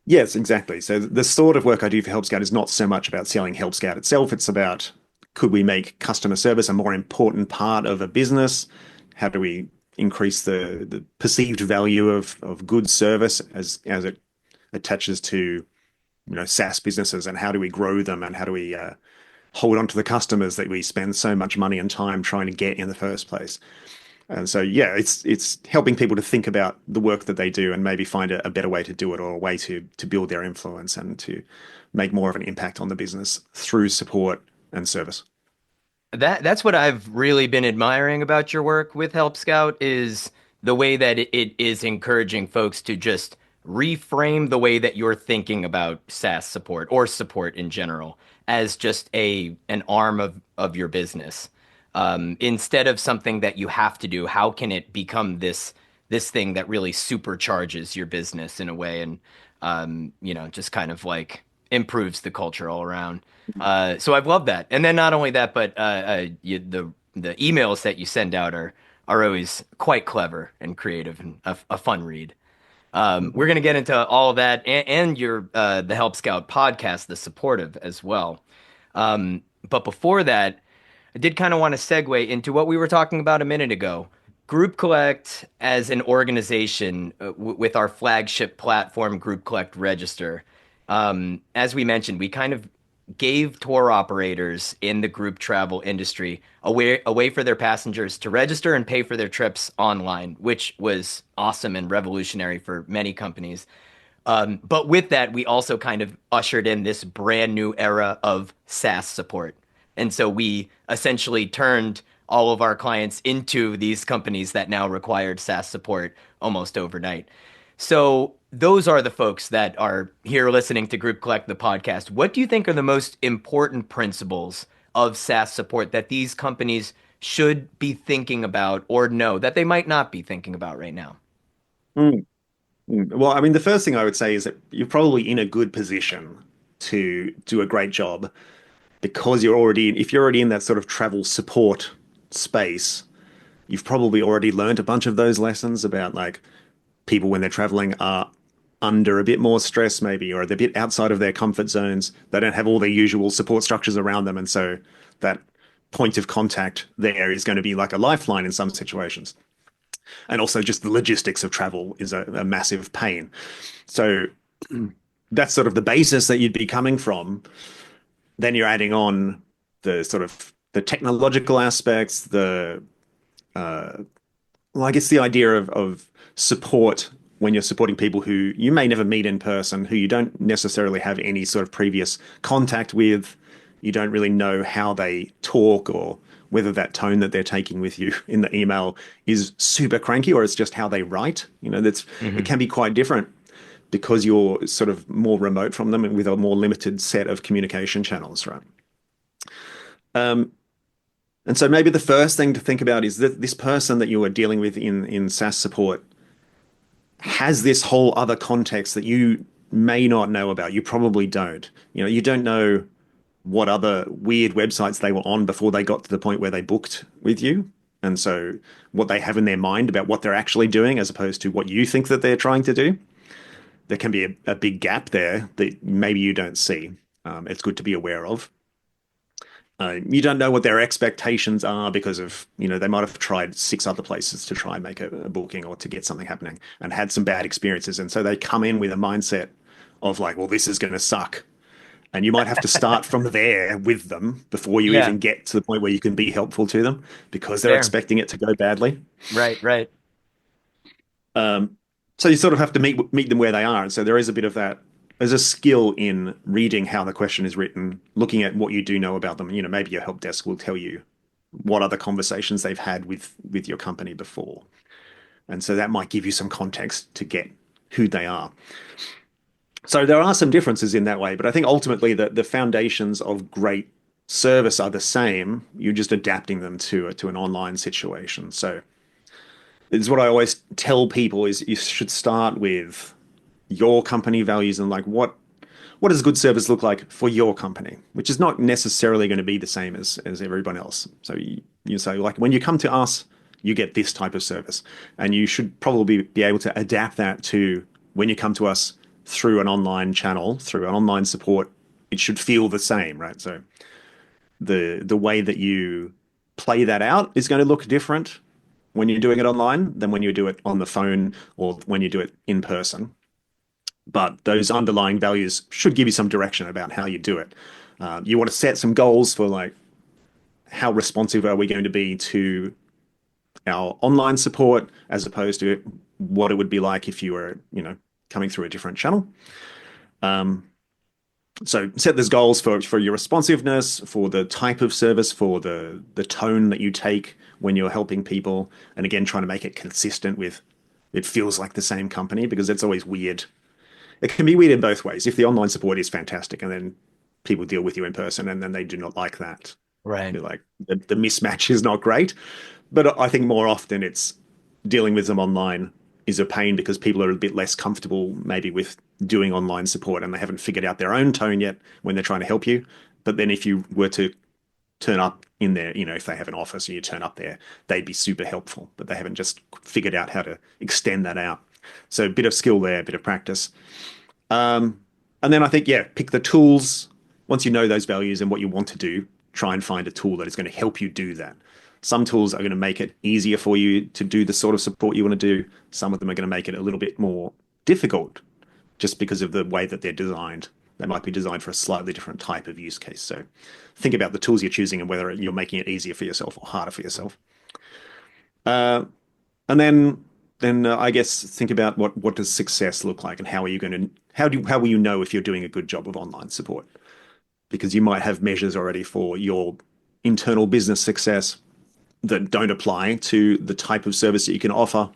Yes, exactly. So the sort of work I do for Help Scout is not so much about selling Help Scout itself. It's about, could we make customer service a more important part of a business? How do we increase the perceived value of good service as it attaches to SaaS businesses, and how do we grow them, and how do we hold on to the customers that we spend so much money and time trying to get in the first place. And so, yeah, it's helping people to think about the work that they do and maybe find a better way to do it, or a way to build their influence and to make more of an impact on the business through support and service. That's what I've really been admiring about your work with Help Scout, is the way that it is encouraging folks to just reframe the way that you're thinking about SaaS support or support in general as just an arm of your business. Instead of something that you have to do, how can it become this thing that really supercharges your business in a way and just kind of like improves the culture all around. So I've loved that. And then not only that, but the emails that you send out are always quite clever and creative and a fun read. We're going to get into all of that and your the Help Scout podcast, the supportive as well. But before that, I did kind of want to segue into what we were talking about a minute ago. GroupCollect as an organization with our flagship platform, GroupCollect Register. As we mentioned, we kind of gave tour operators in the group travel industry a way for their passengers to register and pay for their trips online, which was awesome and revolutionary for many companies. But with that, we also kind of ushered in this brand new era of SaaS support. And so we essentially turned all of our clients into these companies that now required SaaS support almost overnight. So those are the folks that are here listening to GroupCollect the podcast. What do you think are the most important principles of SaaS support that these companies should be thinking about or know that they might not be thinking about right now? Mm. Well, I mean, the first thing I would say is that you're probably in a good position to do a great job because if you're already in that sort of travel support space, you've probably already learned a bunch of those lessons about like people when they're traveling are under a bit more stress maybe, or they're a bit outside of their comfort zones. They don't have all their usual support structures around them. And so that point of contact there is going to be like a lifeline in some situations. And also just the logistics of travel is a massive pain. So that's sort of the basis that you'd be coming from. Then you're adding on the sort of the technological aspects, I guess the idea of support when you're supporting people who you may never meet in person, who you don't necessarily have any sort of previous contact with. You don't really know how they talk or whether that tone that they're taking with you in the email is super cranky or it's just how they write. It can be quite different because you're sort of more remote from them and with a more limited set of communication channels, right? And so maybe the first thing to think about is that this person that you are dealing with in SaaS support has this whole other context that you may not know about. You probably don't. You don't know what other weird websites they were on before they got to the point where they booked with you. And so what they have in their mind about what they're actually doing as opposed to what you think that they're trying to do. There can be a big gap there that maybe you don't see. It's good to be aware of. You don't know what their expectations are because of, they might have tried 6 other places to try and make a booking or to get something happening and had some bad experiences. And so they come in with a mindset of like, well, this is going to suck. And you might have to start from there with them before you even get to the point where you can be helpful to them because they're expecting it to go badly. Right, right. So you sort of have to meet them where they are. And so there is a bit of that. There's a skill in reading how the question is written, looking at what you do know about them. Maybe your help desk will tell you what other conversations they've had with your company before. And so that might give you some context to get who they are. So there are some differences in that way, but I think ultimately the foundations of great service are the same. You're just adapting them to an online situation. So it's what I always tell people is you should start with your company values and like what does good service look like for your company, which is not necessarily going to be the same as everyone else. So you say like when you come to us, you get this type of service, and you should probably be able to adapt that to when you come to us through an online channel, through an online support. It should feel the same, right? So the way that you play that out is going to look different when you're doing it online than when you do it on the phone or when you do it in person. But those underlying values should give you some direction about how you do it. You want to set some goals for like how responsive are we going to be to our online support as opposed to what it would be like if you were, coming through a different channel. So set those goals for your responsiveness, for the type of service, for the tone that you take when you're helping people, and again trying to make it consistent with it feels like the same company because it's always weird. It can be weird in both ways. If the online support is fantastic and then people deal with you in person and then they do not like that, Right. you're like the mismatch is not great. But I think more often it's dealing with them online is a pain because people are a bit less comfortable maybe with doing online support and they haven't figured out their own tone yet when they're trying to help you. But then if you were to turn up in there, if they have an office and you turn up there, they'd be super helpful, but they haven't just figured out how to extend that out. So a bit of skill there, a bit of practice. Um, and then I think, yeah, pick the tools. Once you know those values and what you want to do, try and find a tool that is going to help you do that. Some tools are going to make it easier for you to do the sort of support you want to do. Some of them are going to make it a little bit more difficult just because of the way that they're designed. They might be designed for a slightly different type of use case. So think about the tools you're choosing and whether you're making it easier for yourself or harder for yourself. And then I guess think about what does success look like and how will you know if you're doing a good job of online support? Because you might have measures already for your internal business success that don't apply to the type of service that you can offer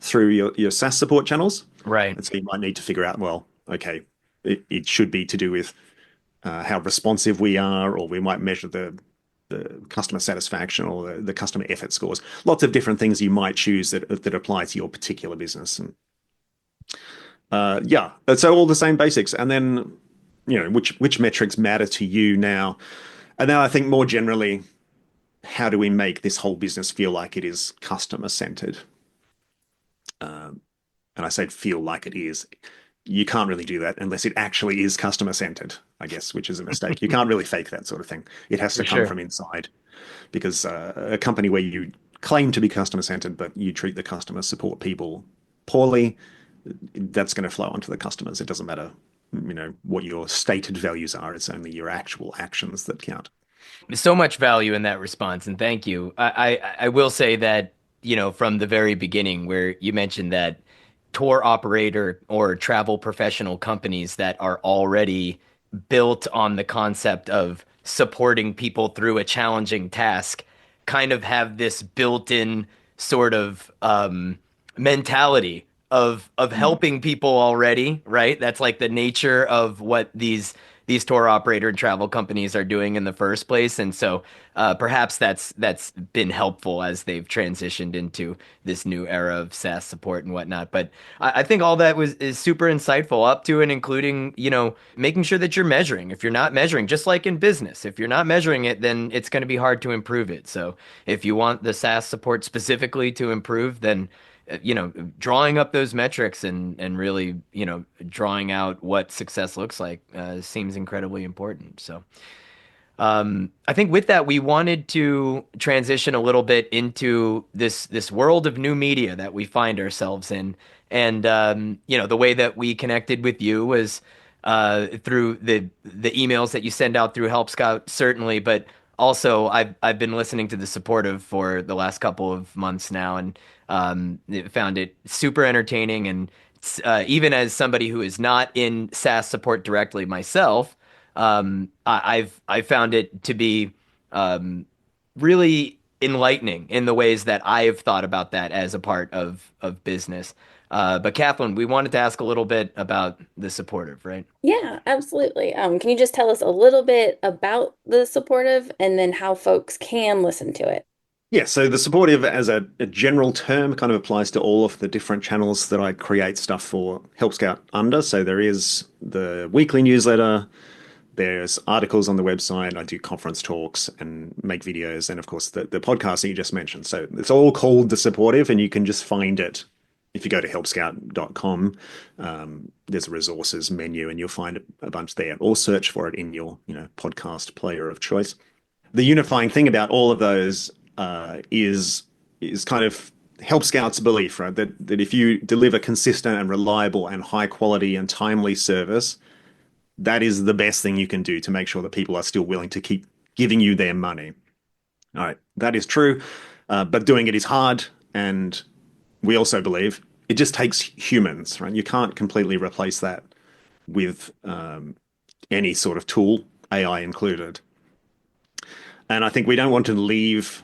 through your SaaS support channels. Right. And so you might need to figure out, well, okay, it should be to do with how responsive we are, or we might measure the customer satisfaction or the customer effort scores. Lots of different things you might choose that apply to your particular business. And yeah, so all the same basics. And then, which metrics matter to you now? And then I think more generally, how do we make this whole business feel like it is customer centered? And I said feel like it is. You can't really do that unless it actually is customer centered, I guess, which is a mistake. You can't really fake that sort of thing. It has For to come sure. from inside because a company where you claim to be customer centered, but you treat the customer support people poorly, that's going to flow onto the customers. It doesn't matter, what your stated values are. It's only your actual actions that count. So much value in that response, and thank you. I will say that, from the very beginning, where you mentioned that tour operator or travel professional companies that are already built on the concept of supporting people through a challenging task kind of have this built-in sort of mentality of helping people already, right? That's like the nature of what these tour operator and travel companies are doing in the first place. And so perhaps that's been helpful as they've transitioned into this new era of SaaS support and whatnot. But I think all that is super insightful, up to and including, making sure that you're measuring. If you're not measuring, just like in business, if you're not measuring it, then it's going to be hard to improve it. So if you want the SaaS support specifically to improve, then drawing up those metrics and really, drawing out what success looks like seems incredibly important. So, I think with that, we wanted to transition a little bit into this world of new media that we find ourselves in, and the way that we connected with you was through the emails that you send out through Help Scout, certainly, but also I've been listening to the Supportive for the last couple of months now, and found it super entertaining, and even as somebody who is not in SaaS support directly myself. I've found it to be really enlightening in the ways that I've thought about that as a part of business. But Kathleen, we wanted to ask a little bit about the supportive, right? Yeah, absolutely. Can you just tell us a little bit about the supportive and then how folks can listen to it? Yeah, so the supportive as a general term kind of applies to all of the different channels that I create stuff for Help Scout under. So there is the weekly newsletter, there's articles on the website, I do conference talks and make videos, and of course the podcast that you just mentioned. So it's all called the supportive, and you can just find it if you go to helpscout.com. There's a resources menu and you'll find a bunch there, or search for it in your podcast player of choice. The unifying thing about all of those is kind of Help Scout's belief, right? That if you deliver consistent and reliable and high quality and timely service, that is the best thing you can do to make sure that people are still willing to keep giving you their money. All right, that is true, but doing it is hard, and we also believe it just takes humans, right? You can't completely replace that with any sort of tool, AI included. And I think we don't want to leave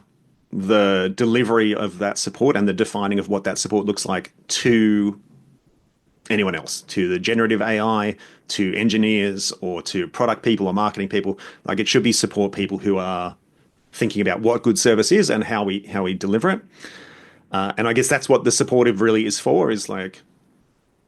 the delivery of that support and the defining of what that support looks like to anyone else, to the generative AI, to engineers, or to product people or marketing people. Like, it should be support people who are thinking about what good service is and how we deliver it. And I guess that's what the supportive really is for, is like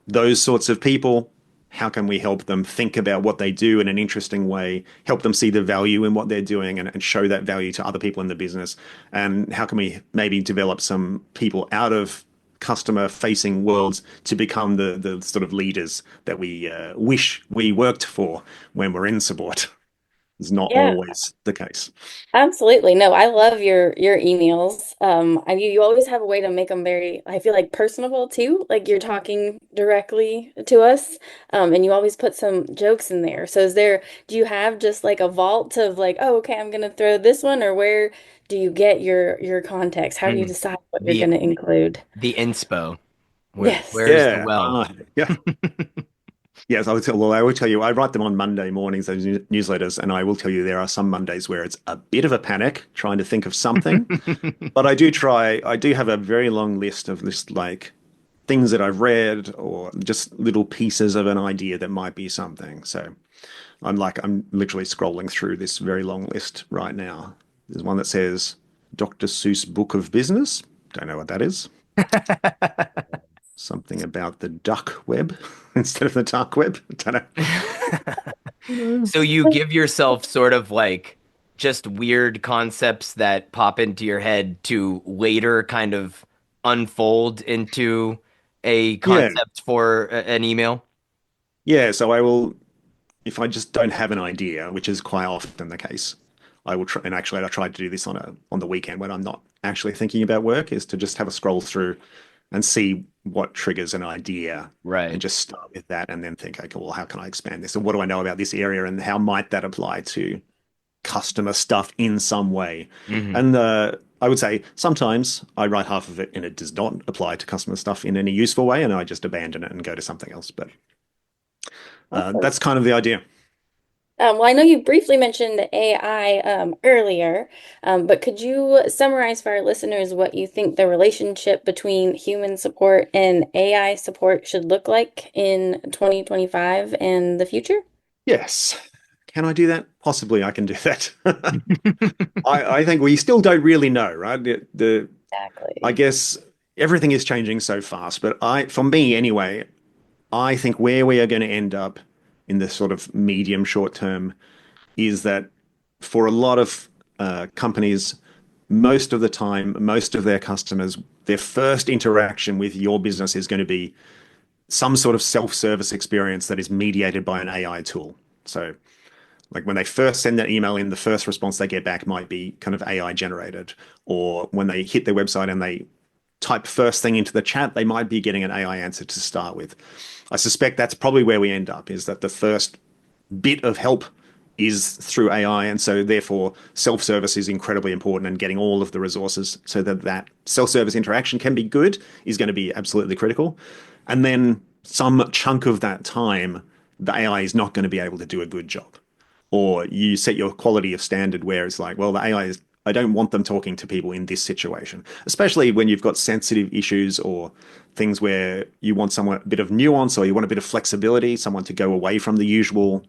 those sorts of people. How can we help them think about what they do in an interesting way, help them see the value in what they're doing, and show that value to other people in the business? And how can we maybe develop some people out of customer facing worlds to become the sort of leaders that we wish we worked for when we're in support? It's not Yeah. always the case. Absolutely. No, I love your emails. You always have a way to make them very, I feel like personable too. Like you're talking directly to us. And you always put some jokes in there. So do you have just like a vault of like, oh, okay, I'm gonna throw this one, or where do you get your context? How do you Mm. decide what you're The gonna include? the inspo. Yes. Where's the Yeah. well? Yeah. Yes, I would tell. Well, I would tell you. I write them on Monday mornings, those newsletters, and I will tell you there are some Mondays where it's a bit of a panic trying to think of something. But I do try. I do have a very long list of just like things that I've read or just little pieces of an idea that might be something. So I'm literally scrolling through this very long list right now. There's one that says Dr. Seuss Book of Business. Don't know what that is. Something about the duck web instead of the dark web. Don't know. So you give yourself sort of like just weird concepts that pop into your head to later kind of unfold into a Yeah, concept for an email. yeah. So I will, if I just don't have an idea, which is quite often the case, I will try. And actually, I try to do this on the weekend when I'm not actually thinking about work, is to just have a scroll through and see what triggers an idea, and Right. just start with that, and then think, okay, well, how can I expand this? And what do I know about this area, and how might that apply to customer stuff in some way? Hmm. And I would say sometimes I write half of it and it does not apply to customer stuff in any useful way, and I just abandon it and go to something else. But Awesome. that's kind of the idea. Well, I know you briefly mentioned AI earlier, but could you summarize for our listeners what you think the relationship between human support and AI support should look like in 2025 and the future? Yes. Can I do that? Possibly I can do that. I think we still don't really know, right? I Exactly. guess everything is changing so fast, but for me anyway, I think where we are going to end up in the sort of medium short term is that for a lot of companies, most of the time, most of their customers, their first interaction with your business is going to be some sort of self-service experience that is mediated by an AI tool. So, like when they first send that email in, the first response they get back might be kind of AI generated. Or when they hit their website and they type first thing into the chat, they might be getting an AI answer to start with. I suspect that's probably where we end up, is that the first bit of help is through AI. And so therefore self-service is incredibly important, and getting all of the resources so that that self-service interaction can be good is going to be absolutely critical. And then some chunk of that time, the AI is not going to be able to do a good job. Or you set your quality of standard where it's like, well, the AI is, I don't want them talking to people in this situation, especially when you've got sensitive issues or things where you want someone a bit of nuance, or you want a bit of flexibility, someone to go away from the usual,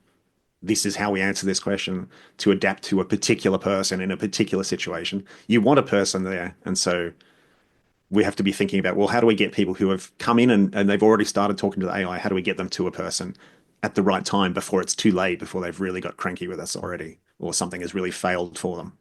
this is how we answer this question, to adapt to a particular person in a particular situation. You want a person there. And so we have to be thinking about, well, how do we get people who have come in and they've already started talking to the AI? How do we get them to a person at the right time before it's too late, before they've really got cranky with us already, or something has really failed for them?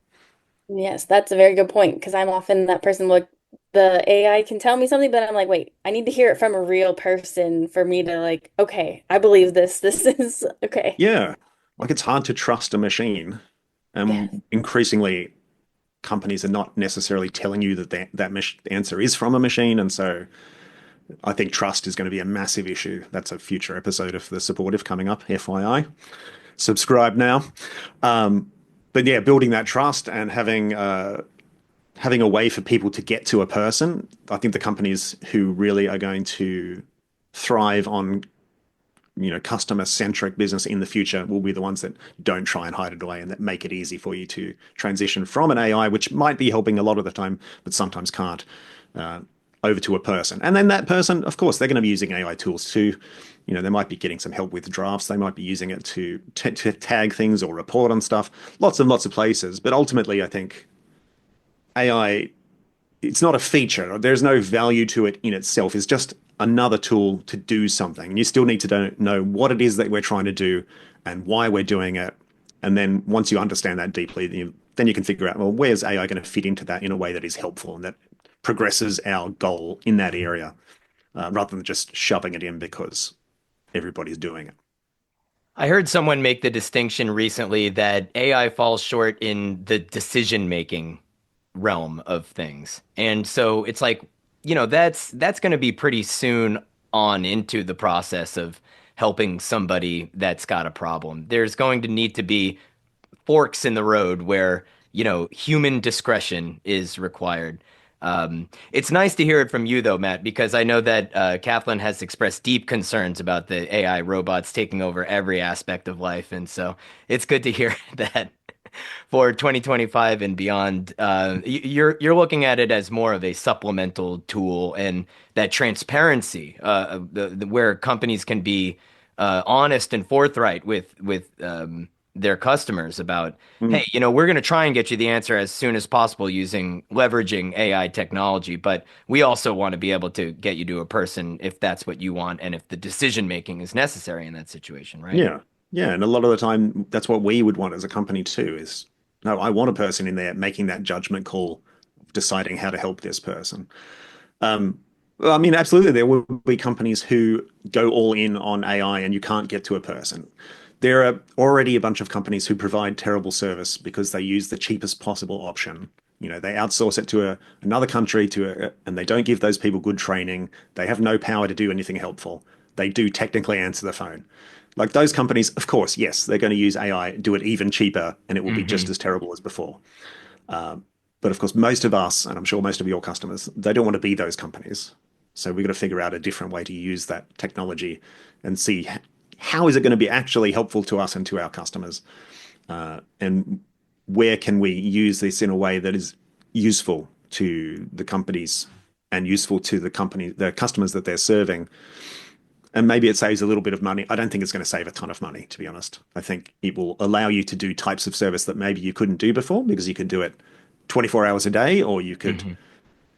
Yes, that's a very good point because I'm often that person like the AI can tell me something, but I'm like, wait, I need to hear it from a real person for me to like, okay, I believe this. This is okay. Yeah. Like, it's hard to trust a machine. Yes. Increasingly, companies are not necessarily telling you that answer is from a machine. And so I think trust is going to be a massive issue. That's a future episode of The Supportive coming up, FYI. Subscribe now. But yeah, building that trust and having a way for people to get to a person. I think the companies who really are going to thrive on customer-centric business in the future will be the ones that don't try and hide it away and that make it easy for you to transition from an AI, which might be helping a lot of the time, but sometimes can't, uh, over to a person. And then that person, of course, they're going to be using AI tools too. They might be getting some help with drafts. They might be using it to tag things or report on stuff. Lots and lots of places. But ultimately, I think AI, it's not a feature. There's no value to it in itself. It's just another tool to do something. And you still need to know what it is that we're trying to do and why we're doing it. And then once you understand that deeply, then you can figure out, well, where's AI going to fit into that in a way that is helpful and that progresses our goal in that area, rather than just shoving it in because everybody's doing it. I heard someone make the distinction recently that AI falls short in the decision making realm of things. And so it's like, that's going to be pretty soon on into the process of helping somebody that's got a problem. There's going to need to be forks in the road where, human discretion is required. It's nice to hear it from you, though, Matt, because I know that Kathleen has expressed deep concerns about the AI robots taking over every aspect of life. And so it's good to hear that for 2025 and beyond, you're looking at it as more of a supplemental tool and that transparency, where companies can be honest and forthright with their customers about, Mm. hey, we're going to try and get you the answer as soon as possible using leveraging AI technology, but we also want to be able to get you to a person if that's what you want and if the decision making is necessary in that situation, right? Yeah. Yeah. And a lot of the time, that's what we would want as a company too, is no, I want a person in there making that judgment call, deciding how to help this person. Well, I mean, absolutely, there will be companies who go all in on AI and you can't get to a person. There are already a bunch of companies who provide terrible service because they use the cheapest possible option. They outsource it to another country and they don't give those people good training. They have no power to do anything helpful. They do technically answer the phone. Like those companies, of course, yes, they're going to use AI, do it even cheaper, and it will be just Hmm. as terrible as before. But of course, most of us, and I'm sure most of your customers, they don't want to be those companies. So we've got to figure out a different way to use that technology and see how is it going to be actually helpful to us and to our customers, and where can we use this in a way that is useful to the companies and useful to the customers that they're serving. And maybe it saves a little bit of money. I don't think it's going to save a ton of money, to be honest. I think it will allow you to do types of service that maybe you couldn't do before because you can do it 24 hours a day, or Hmm.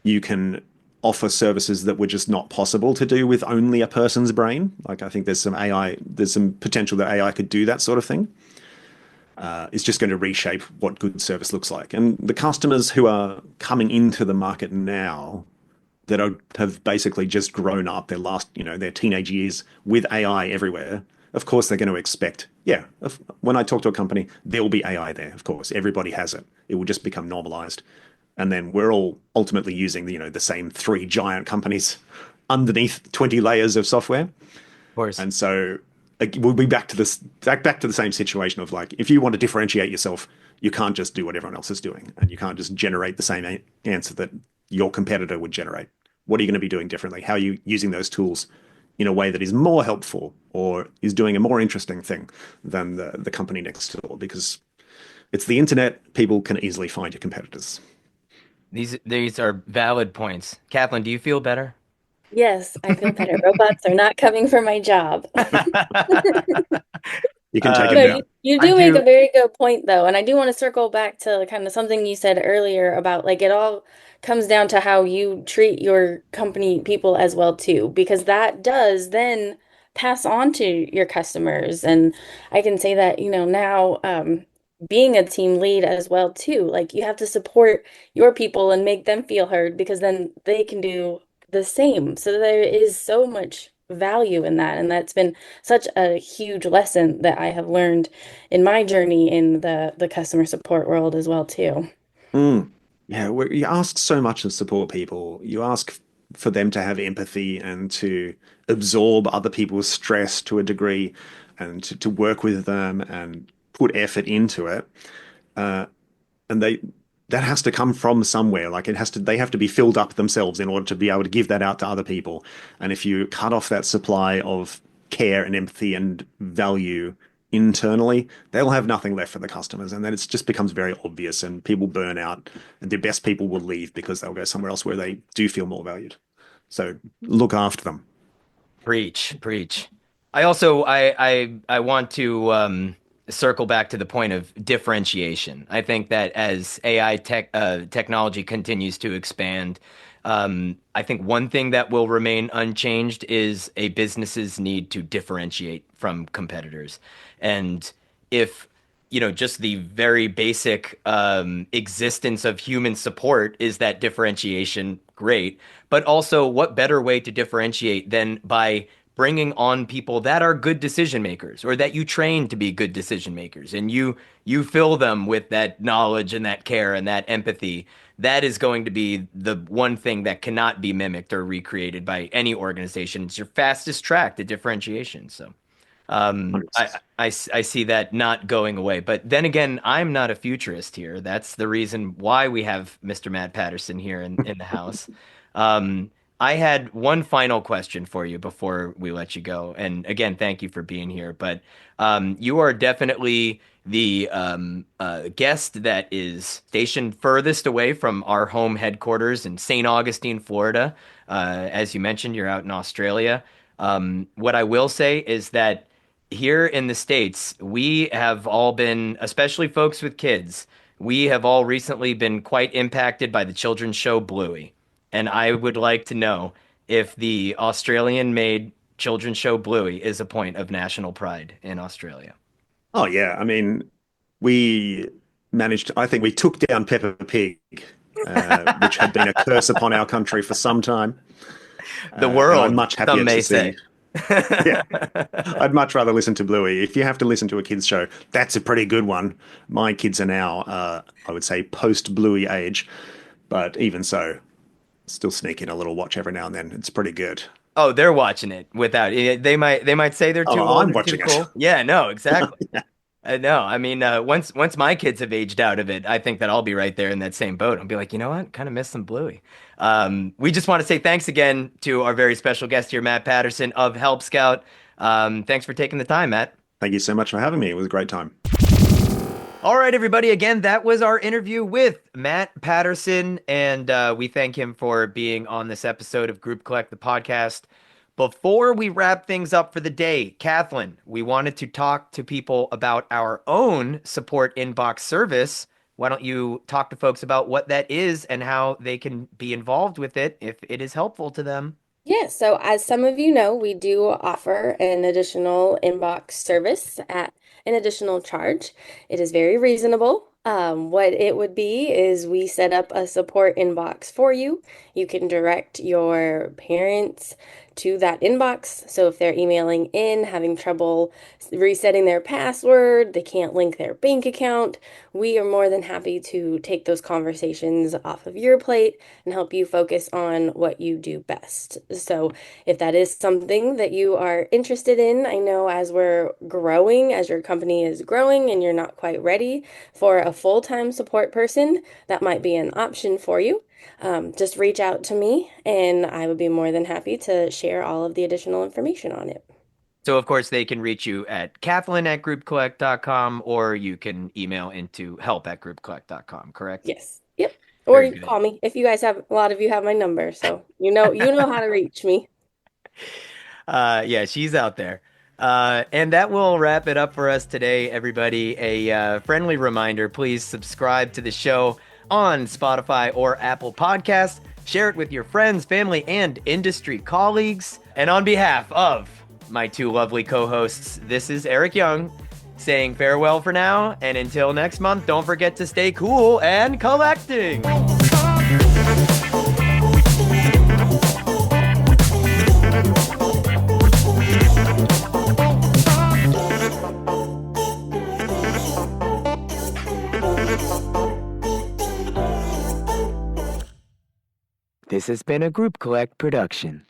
you can offer services that were just not possible to do with only a person's brain. Like I think there's some potential that AI could do that sort of thing. It's just going to reshape what good service looks like. And the customers who are coming into the market now have basically just grown up their teenage years with AI everywhere. Of course, they're going to expect, yeah, when I talk to a company, there will be AI there. Of course, everybody has it. It will just become normalized. And then we're all ultimately using, the same three giant companies underneath 20 layers of software. Of course. And so we'll be back to the same situation of like, if you want to differentiate yourself, you can't just do what everyone else is doing, and you can't just generate the same answer that your competitor would generate. What are you going to be doing differently? How are you using those tools in a way that is more helpful or is doing a more interesting thing than the company next door? Because it's the internet, people can easily find your competitors. These are valid points. Kathleen, do you feel better? Yes, I feel better. Robots are not coming for my job. You can take No, them Um, you, down. you I do make a do. very good point though, and I do want to circle back to kind of something you said earlier about like it all comes down to how you treat your company people as well too, because that does then pass on to your customers. And I can say that, now being a team lead as well too, like you have to support your people and make them feel heard because then they can do the same. So there is so much value in that, and that's been such a huge lesson that I have learned in my journey in the customer support world as well too. Mm. Yeah, you ask so much of support people. You ask for them to have empathy and to absorb other people's stress to a degree and to work with them and put effort into it. Uh, and that has to come from somewhere. Like they have to be filled up themselves in order to be able to give that out to other people. And if you cut off that supply of care and empathy and value internally, they'll have nothing left for the customers. And then it just becomes very obvious and people burn out and the best people will leave because they'll go somewhere else where they do feel more valued. So look after them. Preach, preach. I also I want to circle back to the point of differentiation. I think that as AI technology continues to expand, I think one thing that will remain unchanged is a business's need to differentiate from competitors. And if, just the very basic existence of human support is that differentiation, great. But also, what better way to differentiate than by bringing on people that are good decision makers or that you train to be good decision makers and you fill them with that knowledge and that care and that empathy. That is going to be the one thing that cannot be mimicked or recreated by any organization. It's your fastest track to differentiation. So I see that not going away. But then again, I'm not a futurist here. That's the reason why we have Mr. Matt Patterson here in the house. I had one final question for you before we let you go. And again, thank you for being here. But you are definitely the guest that is stationed furthest away from our home headquarters in St. Augustine, Florida. As you mentioned, you're out in Australia. What I will say is that here in the States, we have all been, especially folks with kids, we have all recently been quite impacted by the children's show Bluey. And I would like to know if the Australian-made children's show Bluey is a point of national pride in Australia. Oh, yeah. I mean, we I think we took down Peppa Pig, which had been a curse upon our country for some time. The world, I'm much happier some may to see. say. Yeah, I'd much rather listen to Bluey. If you have to listen to a kids show, that's a pretty good one. My kids are now, I would say, post-Bluey age, but even so, still sneak in a little watch every now and then. It's pretty good. Oh, they're watching it without it. They might say they're too Oh, old I'm or too watching it. cool. Yeah, no, exactly. Yeah. No, I mean, once my kids have aged out of it, I think that I'll be right there in that same boat. I'll be like, you know what? Kind of miss some Bluey. We just want to say thanks again to our very special guest here, Matt Patterson of Help Scout. Thanks for taking the time, Matt. Thank you so much for having me. It was a great time. All right, everybody. Again, that was our interview with Matt Patterson, and we thank him for being on this episode of GroupCollect the Podcast. Before we wrap things up for the day, Kathleen, we wanted to talk to people about our own support inbox service. Why don't you talk to folks about what that is and how they can be involved with it if it is helpful to them? Yes, so as some of you know, we do offer an additional inbox service at an additional charge. It is very reasonable. What it would be is we set up a support inbox for you. You can direct your parents to that inbox. So if they're emailing in, having trouble resetting their password, they can't link their bank account, we are more than happy to take those conversations off of your plate and help you focus on what you do best. So if that is something that you are interested in, I know as we're growing, as your company is growing and you're not quite ready for a full-time support person, that might be an option for you. Just reach out to me and I would be more than happy to share all of the additional information on it. So, of course, they can reach you at Kathleen@groupcollect.com or you can email into help@groupcollect.com, correct? Yes. Yep. Or Very you can good. call me if you guys have, a lot of you have my number, so you know how to reach me. Yeah, she's out there. And that will wrap it up for us today, everybody. A friendly reminder, please subscribe to the show on Spotify or Apple Podcasts. Share it with your friends, family, and industry colleagues. And on behalf of my two lovely co-hosts, this is Eric Young saying farewell for now. And until next month, don't forget to stay cool and collecting. This has been a GroupCollect production.